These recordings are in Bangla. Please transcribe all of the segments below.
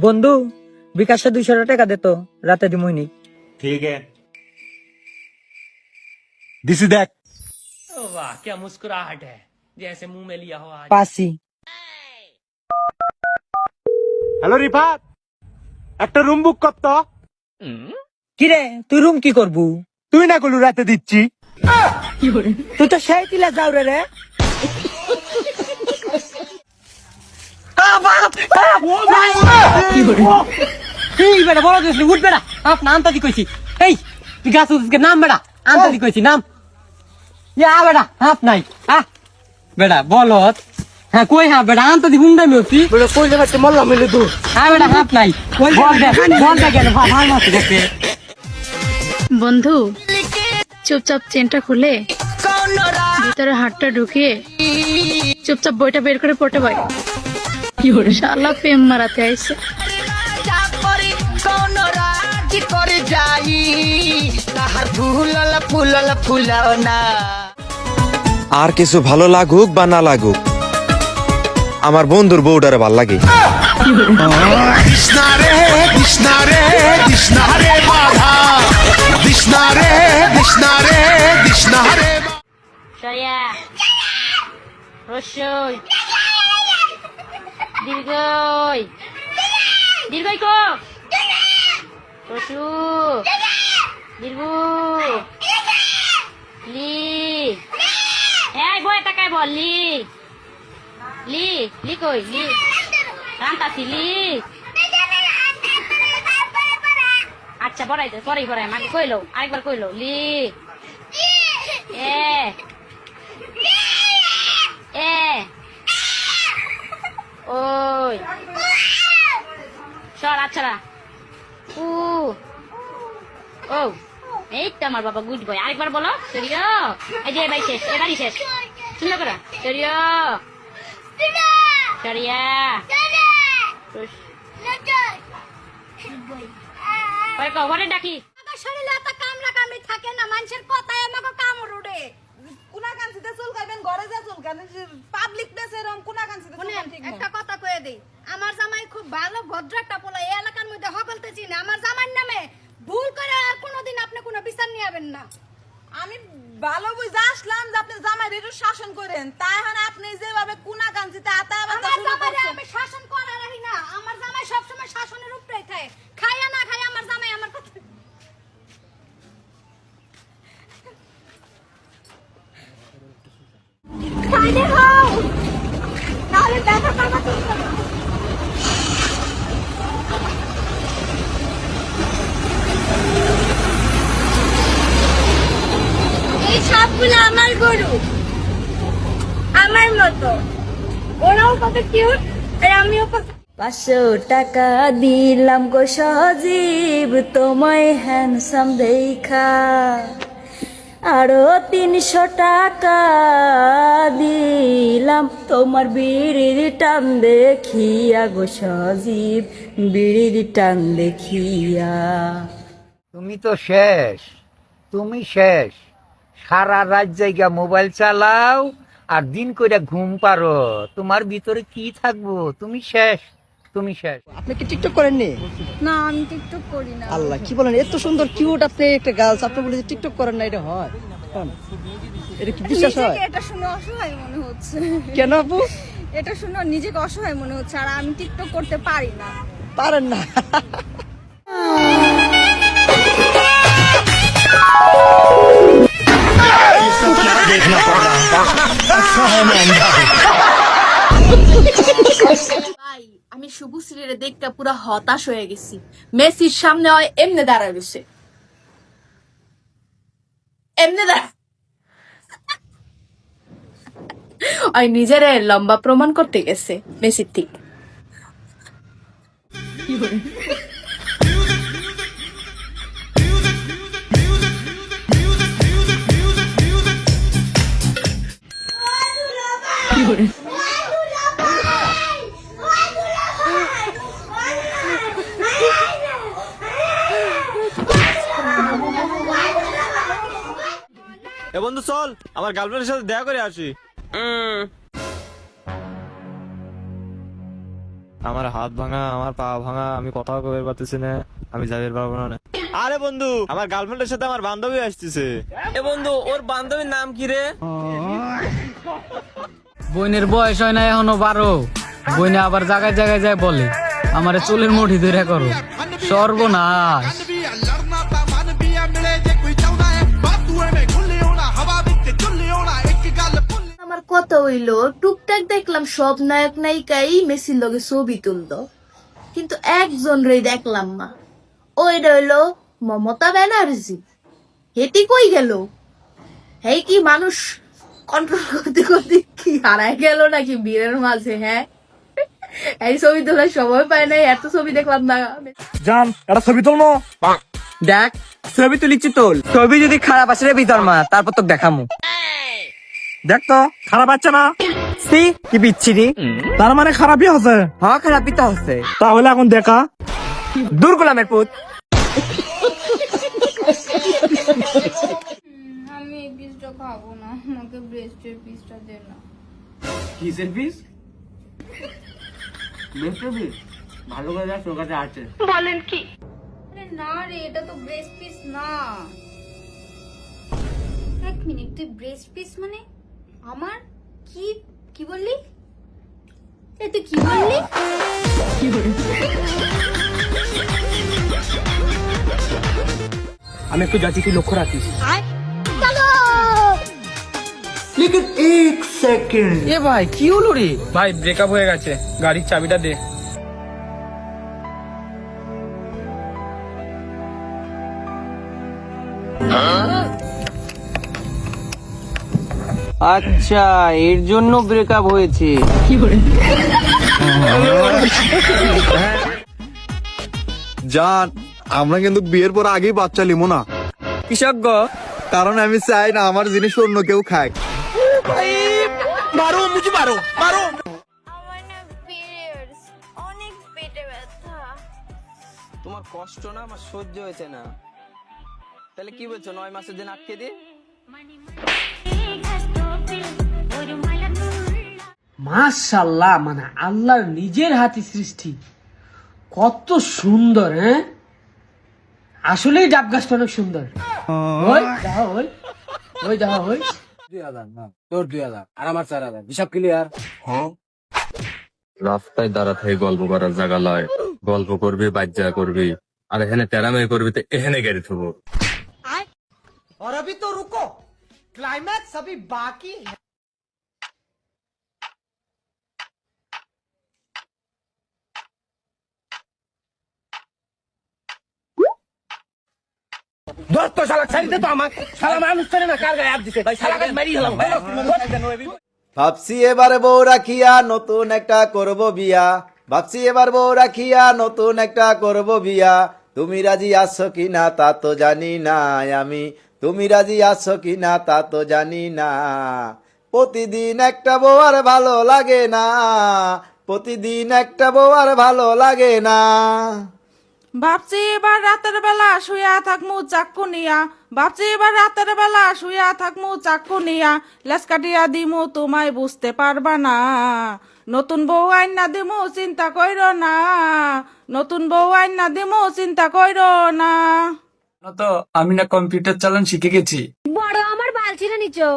বন্ধু বিকাশে 200 টাকা দে তো, রাতে দিমুনি। ठीक है दिस देख वाह क्या मुस्कुराहट है, जैसे मुंह में लिया हो आज। পাসি। হ্যালো রিফাত, একটা রুম বুক কর তো। কিরে তুই রুম কি করবু? তুই না কলু রাতে দিচ্ছি। তুই তো সেই তিলা যাও রে। এই বেটা বড় দিস উঠ বেটা আপ নাম তাদি কইছি এই গাছ উঠকে নাম বেটা আম তাদি কইছি নাম ইয়া বেটা হাপ নাই বেটা বলত হ্যাঁ কই হ্যাঁ বেটা আম তাদি হুন্ডা মিউছি বলে কই যাবে মল্লা মিলে দূর। হ্যাঁ বেটা হাপ নাই বল দে গেল ভালো মাছ দেখতে বন্ধু চুপচাপ চেনটা খুলে ভিতরে হাতটা ঢুকিয়ে চুপচাপ বইটা বের করে পড়তে পাই শালা প্রেম মারাতে আইছে। আর কিছু ভালো লাগুক বা না লাগুক, আমার বন্ধুর বউটারে ভাল লাগে। কৃষ্ণা রে কৃষ্ণা রে কৃষ্ণা রে বাধা কৃষ্ণা রে কৃষ্ণা রে কৃষ্ণা রে সরিয়া রসই দীর্ঘই দীর্ঘই কো রসু দীর্ঘ লি এই বই তাকাই বল লি লি লি কই লি রান্তাছি লি আচ্ছা পড়াই দে পড়াই মাকে কইলো আরেকবার কইলো লি এ এ ওই সর আচ্ছা উ ও এইটা আমার বাবা গুড বয় আরেকবার বলো সরিয়া এই যে ভাই শেষ এবারই শেষ সুন্দর করে সরিয়া সরিয়া ঘরে ডাকি শরীরে এত কামড়া কামড়ি থাকে না, মানুষের কথায় আমাকে কামড় উঠে। একটা কথা কয়ে দেই, আমার জামাই খুব ভালো ভদ্র একটা পোলা, এই এলাকার মধ্যে হকলতে চিনে। আমার জামাইয়ের নামে ভুল করে আর কোনোদিন আপনি কোনো বিচার নিয়ে যাবেন না। আমি ভালো বুঝে আসলাম যে আপনি জামাইয়ের একটু শাসন করেন, তাই এখন আপনি যেভাবে কুনা কাঞ্চিতে আমার জামাইরে আমি শাসন করা রাখি না, আমার জামাই সবসময় শাসনের উপরেই থাকে। খাইয়া না খাইয়া আমার জামাই আমার কথা খাইলে হও তাহলে দেখা করবা তুমি। এই সবগুলো আমার গরু, আমার মতো। ওরাও কত কিউট আর আমিও কত। 500 টাকা দিলাম গো সজীব তোমায় হ্যান্ডসাম দেখা, আরো 300 টাকা দিলাম তোমার বিড়ির টান দেখিয়া গো সজীব, বিড়ির টান দেখিয়া। তুমি তো শেষ, তুমি শেষ। সারা রাত জায়গা মোবাইল চালাও আর দিন কইরা ঘুম পারো, তোমার ভিতরে কি থাকবো? তুমি শেষ, তুমি শেষ। আপনি কি টিকটক করেননি? না আমি টিকটক করি না। আল্লাহ কি বলেন, এত সুন্দর কিউট আপনি একটা গার্লস, আপনি বলে যে টিকটক করেন না, এটা হয়? এটা কি বিশ্বাস হয়? এটা শুনে অসহায় মনে হচ্ছে। কেন আপু? এটা শুনে নিজেকে অসহায় মনে হচ্ছে, আর আমি টিকটক করতে পারি না। পারেন না? ভাই আমি শুভশ্রীরে দেখতে পুরো হতাশ হয়ে গেছি। মেসির সামনে হয় এমনি দাঁড়ায় রয়েছে, এমনি দাঁড়া ওই নিজের লম্বা প্রমাণ করতে গেছে মেসির থেকে। এ বন্ধু চল আমার গার্লফ্রেন্ডের সাথে দেখা করে আসি। আমার হাত ভাঙা, আমার পা ভাঙা, আমি কথাও কবে পারতেছি না, আমি যাবে পারবো না। আরে বন্ধু, আমার গার্লফ্রেন্ডের সাথে আমার বান্ধবী আসতেছে। এ বন্ধু, ওর বান্ধবীর নাম কি রে? বোনের বয়স হয় না এখনো 12, বইনে আবার জায়গায় জায়গায় যায় বলে আমারে চুলের মুঠি ধরে করো। সর্বনাশ। আমার কথা হইলো টুকটাক দেখলাম সব নায়ক নায়িকাই মেসির লগে ছবি তুললো, কিন্তু একজন রে দেখলাম না। ওইটা হইলো মমতা ব্যানার্জি। হেটি কই গেল? হেই কি মানুষ কন্ট্রোল করতে করতে কি হারায় গেল নাকি বীরের মাঝে? হ্যাঁ, এই ছবি তোলার সময় পায় নাই, এত ছবি দেখলাম না। জান, একটা ছবি তুলবো। দেখ ছবি তুলিচ্ছি তোল, ছবি যদি খারাপ আসে রে ভিতর মা, তারপর তো দেখামু। দেখ তো, খারাপ আছে না? সি কি বিচ্ছিরি। তার মানে খারাপই হচ্ছে। হ্যাঁ খারাপই তো হচ্ছে। তাহলে এখন দেখা। দূর গোলামের পুত। আমি এই পিসটা খাবো না, আমাকে ব্রেস্টের পিসটা দে না। কিসের পিস? Best piece? ভালো করে দেখ, তোর কাছে আছে। আরে না রে, এটা তো ব্রেস্ট পিস না। এক মিনিট, তুই ব্রেস্ট পিস মানে আমার কি কি বললি? এ তুই কি বললি? আমি একটু যাচ্ছি, তুই লক্ষ্য রাখিস। এ ভাই কি হলো রে? ভাই ব্রেকআপ হয়ে গেছে, গাড়ির চাবিটা দে। আচ্ছা, এর জন্য ব্রেকআপ হয়েছে। জান, আমরা কিন্তু বিয়ের পর আগেই বাচ্চা লিমো না, কৃষজ্ঞ। কারণ আমি চাই না আমার জিনিস অন্য কেউ খায়। অনেক পেটে ব্যথা। তোমার কষ্ট না আমার সহ্য হয়েছে না। তাহলে কি বলছো, 9 মাসের দিন আটকে দিয়ে? মাশাআল্লাহ, মানে আল্লাহর নিজের হাতে সৃষ্টি, কত সুন্দর। হ্যাঁ, আসলেই ডাব গাছটা অনেক সুন্দর। ওই দেখো, ওই দেখো, ওই 2000 না, তোর 2000 আর আমার 4000, হিসাব ক্লিয়ার? রাস্তায় দাঁড়া থেকে গল্প করার জায়গা লয়, গল্প করবি, বাজ্যা করবি, আর এখানে তেরামে করবি তো এখানে গাড়ি থবো। और अभी तो रुको, क्लाइमैक्स अभी बाकी है। दोस्त तो साला छाड़ी दे तो আমাকে, সালা মানুষ ছেড়ে না, কার গায়ে হাত দিছে ভাই, সালাকে মারি হলাম ভাই। ভাবছি এবার বউ রাখিয়া নতুন একটা করব বিয়া, ভাবছি এবার বউ রাখিয়া নতুন একটা করব বিয়া। তুমি রাজি আছো কিনা তা তো জানি না আমি, তুমি রাজি আছো কিনা তা তো জানি না। প্রতিদিন একটা বউ আর ভালো লাগে না, প্রতিদিন একটা বউ আর ভালো লাগে না। ভাবছি এবার রাতের বেলা শুয়া থাকমু চাক্কু নিয়া, ভাবছি এবার রাতের বেলা শুয়া থাকমু চাক্কু নিয়া। লেস কাটিয়া দিমু তোমায় বুঝতে পারবা না, নতুন বউ আইন না দিমু চিন্তা কইরো না, নতুন বউ আইন না দিমু চিন্তা কইরো না। তো আমি না কম্পিউটার চালান শিখে গেছি। বড় আমার বাল ছিঁড়ে নিছো।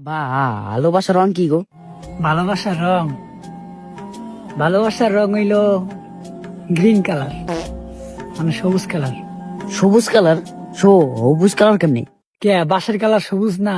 ভালোবাসার রং কি গো? ভালোবাসার রং, ভালোবাসার রং হইল গ্রিন কালার, মানে সবুজ কালার। সবুজ কালার? সবুজ কালার কেমনি? কে বাসার কালার সবুজ না?